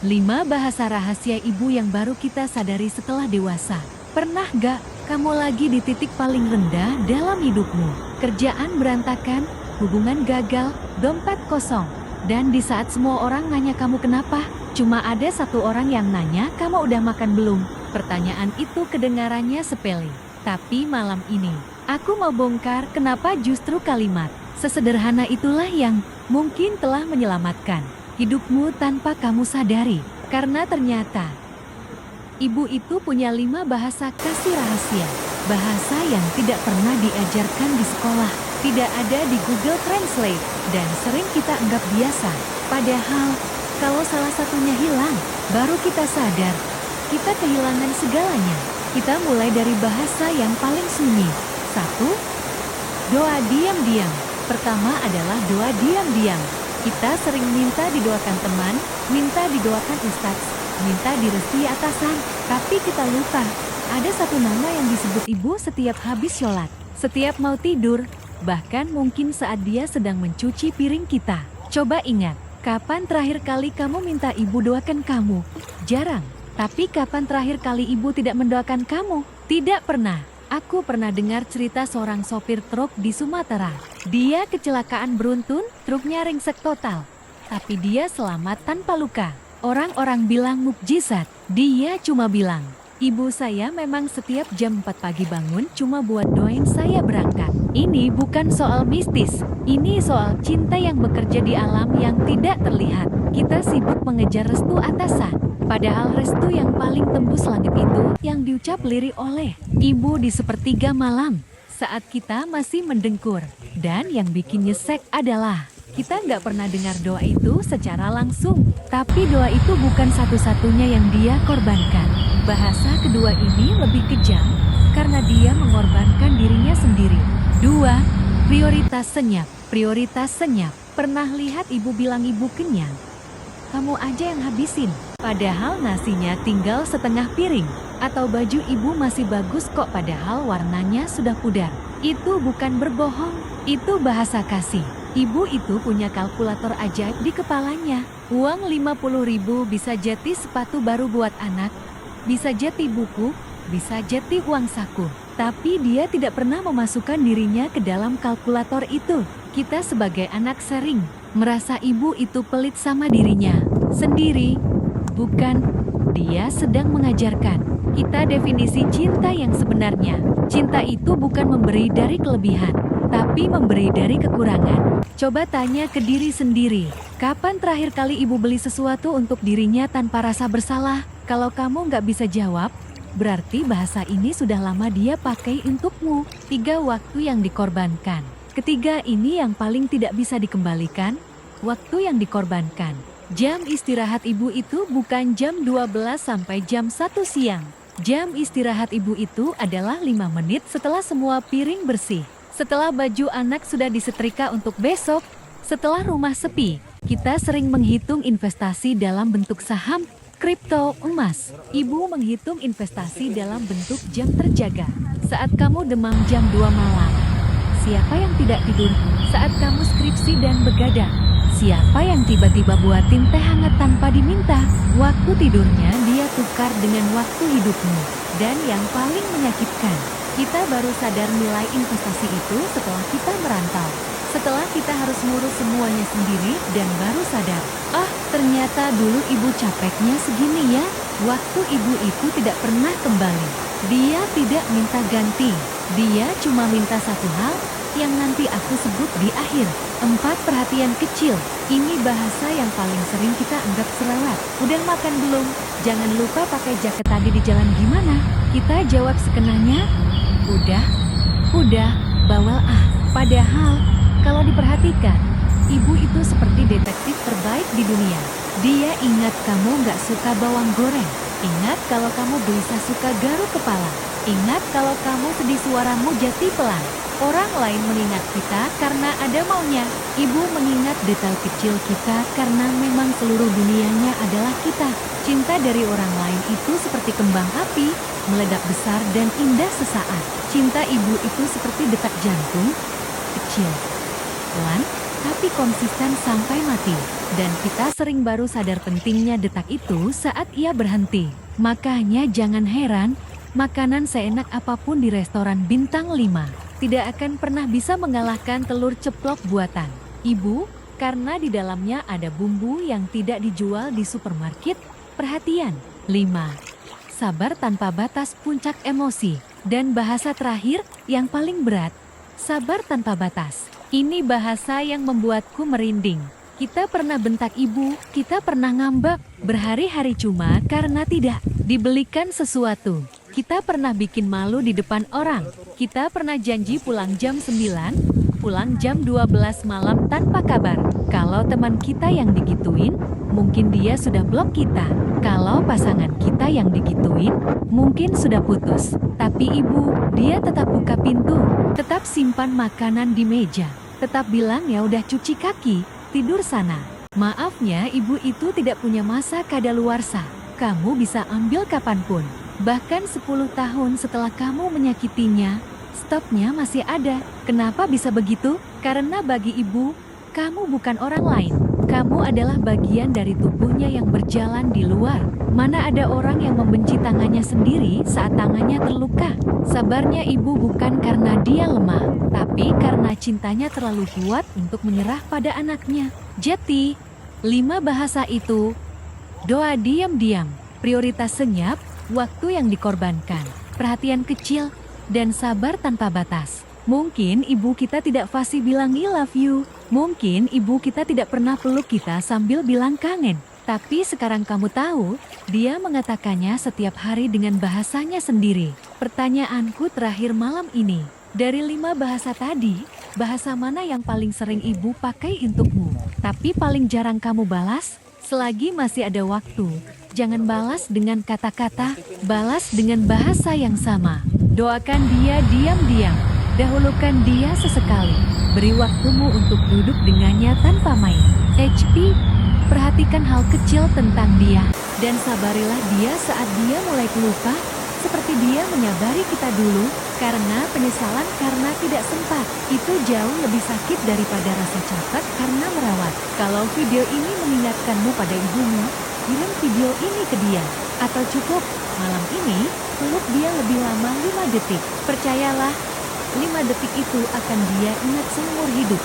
5 bahasa rahasia ibu yang baru kita sadari setelah dewasa. Pernah gak kamu lagi di titik paling rendah dalam hidupmu? Kerjaan berantakan, hubungan gagal, dompet kosong. Dan di saat semua orang nanya kamu kenapa, cuma ada satu orang yang nanya kamu udah makan belum? Pertanyaan itu kedengarannya sepele. Tapi malam ini, aku mau bongkar kenapa justru kalimat sesederhana itulah yang mungkin telah menyelamatkan hidupmu tanpa kamu sadari. Karena ternyata ibu itu punya 5 bahasa kasih rahasia. Bahasa yang tidak pernah diajarkan di sekolah, tidak ada di Google Translate, dan sering kita anggap biasa. Padahal, kalau salah satunya hilang, baru kita sadar, kita kehilangan segalanya. Kita mulai dari bahasa yang paling sunyi. 1. Doa diam-diam. Pertama adalah doa diam-diam. Kita sering minta didoakan teman, minta didoakan ustadz, minta direstui atasan, tapi kita lupa. Ada satu nama yang disebut ibu setiap habis sholat, setiap mau tidur, bahkan mungkin saat dia sedang mencuci piring kita. Coba ingat, kapan terakhir kali kamu minta ibu doakan kamu? Jarang. Tapi kapan terakhir kali ibu tidak mendoakan kamu? Tidak pernah. Aku pernah dengar cerita seorang sopir truk di Sumatera. Dia kecelakaan beruntun, truknya ringsek total. Tapi dia selamat tanpa luka. Orang-orang bilang mukjizat. Dia cuma bilang, ibu saya memang setiap jam 4 pagi bangun cuma buat doain saya berangkat. Ini bukan soal mistis. Ini soal cinta yang bekerja di alam yang tidak terlihat. Kita sibuk mengejar restu atasan. Padahal restu yang paling tembus langit itu yang diucap lirik oleh ibu di sepertiga malam saat kita masih mendengkur. Dan yang bikin nyesek adalah kita nggak pernah dengar doa itu secara langsung. Tapi doa itu bukan satu-satunya yang dia korbankan. Bahasa kedua ini lebih kejam karena dia mengorbankan dirinya sendiri. 2. Prioritas senyap. Prioritas senyap. Pernah lihat ibu bilang ibu kenyang? Kamu aja yang habisin. Padahal nasinya tinggal setengah piring. Atau baju ibu masih bagus kok padahal warnanya sudah pudar. Itu bukan berbohong, itu bahasa kasih. Ibu itu punya kalkulator ajaib di kepalanya. Uang 50.000 bisa jadi sepatu baru buat anak, bisa jadi buku, bisa jadi uang saku. Tapi dia tidak pernah memasukkan dirinya ke dalam kalkulator itu. Kita sebagai anak sering merasa ibu itu pelit sama dirinya sendiri. Bukan, dia sedang mengajarkan kita definisi cinta yang sebenarnya. Cinta itu bukan memberi dari kelebihan, tapi memberi dari kekurangan. Coba tanya ke diri sendiri, kapan terakhir kali ibu beli sesuatu untuk dirinya tanpa rasa bersalah? Kalau kamu nggak bisa jawab, berarti bahasa ini sudah lama dia pakai untukmu. 3 waktu yang dikorbankan. Ketiga ini yang paling tidak bisa dikembalikan, waktu yang dikorbankan. Jam istirahat ibu itu bukan jam 12 sampai jam 1 siang. Jam istirahat ibu itu adalah 5 menit setelah semua piring bersih. Setelah baju anak sudah disetrika untuk besok. Setelah rumah sepi. Kita sering menghitung investasi dalam bentuk saham, kripto, emas. Ibu menghitung investasi dalam bentuk jam terjaga. Saat kamu demam jam 2 malam. Siapa yang tidak tidur saat kamu skripsi dan begadang? Siapa yang tiba-tiba buatin teh hangat tanpa diminta? Waktu tidurnya dia tukar dengan waktu hidupmu. Dan yang paling menyakitkan, kita baru sadar nilai investasi itu setelah kita merantau. Setelah kita harus ngurus semuanya sendiri dan baru sadar, ternyata dulu ibu capeknya segini ya. Waktu ibu itu tidak pernah kembali. Dia tidak minta ganti. Dia cuma minta satu hal yang nanti aku sebut di akhir. 4 perhatian kecil. Ini bahasa yang paling sering kita anggap selewat. Udah makan belum? Jangan lupa pakai jaket tadi di jalan gimana? Kita jawab sekenanya, udah, bawel Padahal, kalau diperhatikan, ibu itu seperti detektif terbaik di dunia. Dia ingat kamu nggak suka bawang goreng. Ingat kalau kamu gelisah suka garuk kepala. Ingat kalau kamu sedih suaramu jati pelan. Orang lain mengingat kita karena ada maunya. Ibu mengingat detail kecil kita karena memang seluruh dunianya adalah kita. Cinta dari orang lain itu seperti kembang api, meledak besar dan indah sesaat. Cinta ibu itu seperti detak jantung, kecil, pelan, tapi konsisten sampai mati. Dan kita sering baru sadar pentingnya detak itu saat ia berhenti. Makanya jangan heran, makanan seenak apapun di restoran bintang 5 tidak akan pernah bisa mengalahkan telur ceplok buatan ibu, karena di dalamnya ada bumbu yang tidak dijual di supermarket. Perhatian. 5. Sabar tanpa batas puncak emosi. Dan bahasa terakhir, yang paling berat, sabar tanpa batas. Ini bahasa yang membuatku merinding. Kita pernah bentak ibu, kita pernah ngambek, berhari-hari cuma karena tidak dibelikan sesuatu. Kita pernah bikin malu di depan orang. Kita pernah janji pulang jam 9, pulang jam 12 malam tanpa kabar. Kalau teman kita yang digituin, mungkin dia sudah blok kita. Kalau pasangan kita yang digituin, mungkin sudah putus. Tapi ibu, dia tetap buka pintu, tetap simpan makanan di meja, tetap bilang ya udah cuci kaki, tidur sana. Maafnya ibu itu tidak punya masa kadaluarsa. Kamu bisa ambil kapanpun. Bahkan 10 tahun setelah kamu menyakitinya, stoknya masih ada. Kenapa bisa begitu? Karena bagi ibu, kamu bukan orang lain. Kamu adalah bagian dari tubuhnya yang berjalan di luar. Mana ada orang yang membenci tangannya sendiri saat tangannya terluka. Sabarnya ibu bukan karena dia lemah, tapi karena cintanya terlalu kuat untuk menyerah pada anaknya. Jadi, 5 bahasa itu. Doa diam-diam, prioritas senyap, waktu yang dikorbankan, perhatian kecil, dan sabar tanpa batas. Mungkin ibu kita tidak fasih bilang I love you. Mungkin ibu kita tidak pernah peluk kita sambil bilang kangen. Tapi sekarang kamu tahu, dia mengatakannya setiap hari dengan bahasanya sendiri. Pertanyaanku terakhir malam ini, dari 5 bahasa tadi, bahasa mana yang paling sering ibu pakai untukmu, tapi paling jarang kamu balas? Selagi masih ada waktu, jangan balas dengan kata-kata, balas dengan bahasa yang sama. Doakan dia diam-diam. Dahulukan dia sesekali. Beri waktumu untuk duduk dengannya tanpa main. HP, perhatikan hal kecil tentang dia. Dan sabarilah dia saat dia mulai lupa, seperti dia menyabari kita dulu, karena penyesalan karena tidak sempat. Itu jauh lebih sakit daripada rasa capek karena merawat. Kalau video ini mengingatkanmu pada ibumu, kirim video ini ke dia. Atau cukup, malam ini, peluk dia lebih lama 5 detik. Percayalah, 5 detik itu akan dia ingat seumur hidup.